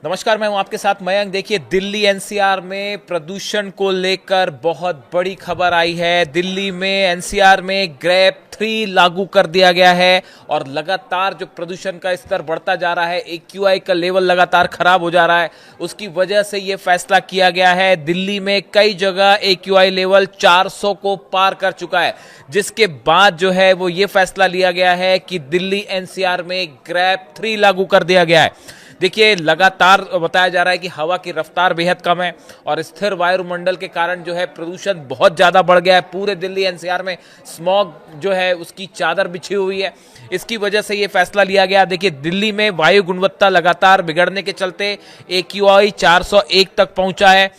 नमस्कार, मैं हूं आपके साथ मयंक। देखिए, दिल्ली एनसीआर में प्रदूषण को लेकर बहुत बड़ी खबर आई है। दिल्ली में एनसीआर में ग्रेप 3 लागू कर दिया गया है और लगातार जो प्रदूषण का स्तर बढ़ता जा रहा है, एक्यूआई का लेवल लगातार खराब हो जा रहा है, उसकी वजह से ये फैसला किया गया है। दिल्ली में कई जगह एक्यूआई लेवल 400 को पार कर चुका है, जिसके बाद जो है वो ये फैसला लिया गया है कि दिल्ली एनसीआर में ग्रेप 3 लागू कर दिया गया है। देखिए, लगातार बताया जा रहा है कि हवा की रफ्तार बेहद कम है और स्थिर वायुमंडल के कारण जो है प्रदूषण बहुत ज़्यादा बढ़ गया है। पूरे दिल्ली एनसीआर में स्मॉग जो है उसकी चादर बिछी हुई है। इसकी वजह से ये फैसला लिया गया। देखिए, दिल्ली में वायु गुणवत्ता लगातार बिगड़ने के चलते एक्यूआई 401 तक पहुंचा है,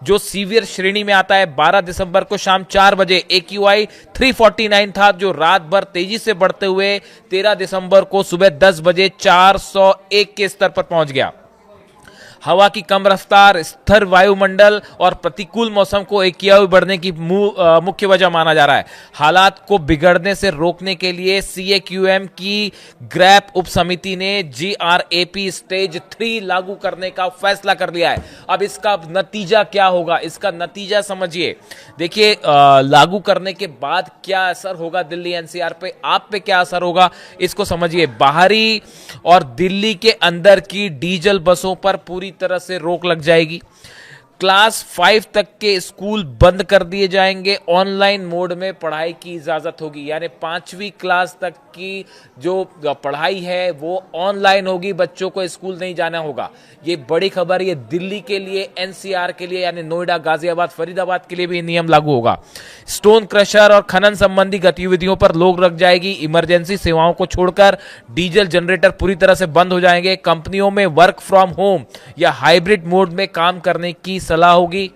जो सीवियर श्रेणी में आता है। 12 दिसंबर को शाम 4 बजे एक्यूआई 349 था, जो रात भर तेजी से बढ़ते हुए 13 दिसंबर को सुबह 10 बजे 401 के स्तर पर पहुंच गया। हवा की कम रफ्तार, स्थिर वायुमंडल और प्रतिकूल मौसम को एक्यूआई बढ़ने की मुख्य वजह माना जा रहा है। हालात को बिगड़ने से रोकने के लिए सीएक्यूएम की ग्रैप उप समिति ने जीआरएपी स्टेज 3 लागू करने का फैसला कर लिया है। अब इसका नतीजा क्या होगा, इसका नतीजा समझिए। देखिए, लागू करने के बाद क्या असर होगा दिल्ली एनसीआर पे, आप पे क्या असर होगा, इसको समझिए। बाहरी और दिल्ली के अंदर की डीजल बसों पर पूरी तरह से रोक लग जाएगी। क्लास 5 तक के स्कूल बंद कर दिए जाएंगे। ऑनलाइन मोड में पढ़ाई की इजाजत होगी, यानी 5वीं क्लास तक की जो पढ़ाई है वो ऑनलाइन होगी। बच्चों को स्कूल नहीं जाना होगा। ये बड़ी खबर, ये दिल्ली के लिए, एनसीआर के लिए, यानी नोएडा, गाजियाबाद, फरीदाबाद के लिए भी नियम लागू होगा। स्टोन क्रशर और खनन संबंधी गतिविधियों पर रोक लग जाएगी। इमरजेंसी सेवाओं को छोड़कर डीजल जनरेटर पूरी तरह से बंद हो जाएंगे। कंपनियों में वर्क फ्रॉम होम या हाइब्रिड मोड में काम करने की सलाह होगी।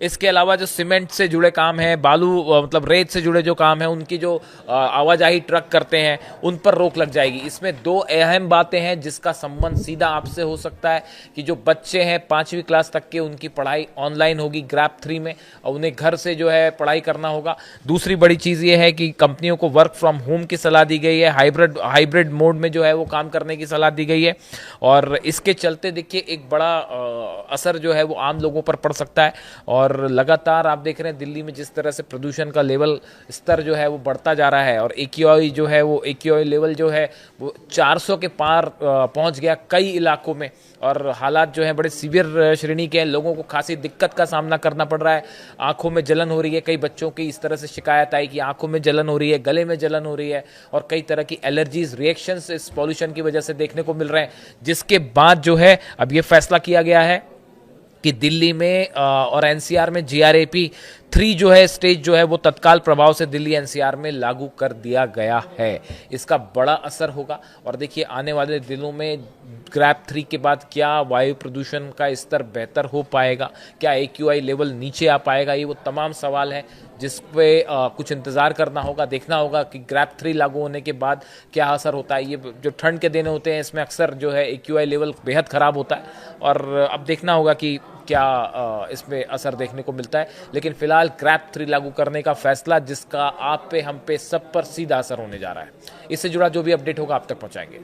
इसके अलावा जो सीमेंट से जुड़े काम हैं, बालू मतलब रेत से जुड़े जो काम हैं, उनकी जो आवाजाही ट्रक करते हैं, उन पर रोक लग जाएगी। इसमें दो अहम बातें हैं जिसका संबंध सीधा आपसे हो सकता है कि जो बच्चे हैं 5वीं क्लास तक के, उनकी पढ़ाई ऑनलाइन होगी ग्रैप 3 में और उन्हें घर से जो है पढ़ाई करना होगा। दूसरी बड़ी चीज़ ये है कि कंपनियों को वर्क फ्रॉम होम की सलाह दी गई है, हाइब्रिड मोड में जो है वो काम करने की सलाह दी गई है। और इसके चलते देखिए एक बड़ा असर जो है वो आम लोगों पर पड़ सकता है। और लगातार आप देख रहे हैं दिल्ली में जिस तरह से प्रदूषण का लेवल स्तर जो है वो बढ़ता जा रहा है और एक्यूआई जो है वो एक्यूआई लेवल जो है वो 400 के पार पहुंच गया कई इलाकों में। और हालात जो है बड़े सीवियर श्रेणी के हैं। लोगों को खासी दिक्कत का सामना करना पड़ रहा है। आंखों में जलन हो रही है। कई बच्चों की इस तरह से शिकायत आई कि आंखों में जलन हो रही है, गले में जलन हो रही है और कई तरह की एलर्जीज, रिएक्शंस इस पॉल्यूशन की वजह से देखने को मिल रहे हैं। जिसके बाद जो है अब ये फैसला किया गया है कि दिल्ली में और एनसीआर में जीआरएपी 3 जो है स्टेज जो है वो तत्काल प्रभाव से दिल्ली एनसीआर में लागू कर दिया गया है। इसका बड़ा असर होगा। और देखिए, आने वाले दिनों में ग्रैप 3 के बाद क्या वायु प्रदूषण का स्तर बेहतर हो पाएगा, क्या एक्यूआई लेवल नीचे आ पाएगा, ये वो तमाम सवाल हैं जिस पे कुछ इंतज़ार करना होगा, देखना होगा कि ग्रैप 3 लागू होने के बाद क्या असर होता है। ये जो ठंड के दिन होते हैं इसमें अक्सर जो है एक्यूआई लेवल बेहद ख़राब होता है और अब देखना होगा कि क्या इसमें असर देखने को मिलता है। लेकिन फिलहाल ग्रैप 3 लागू करने का फैसला जिसका आप पे, हम पे, सब पर सीधा असर होने जा रहा है। इससे जुड़ा जो भी अपडेट होगा आप तक पहुंचाएंगे।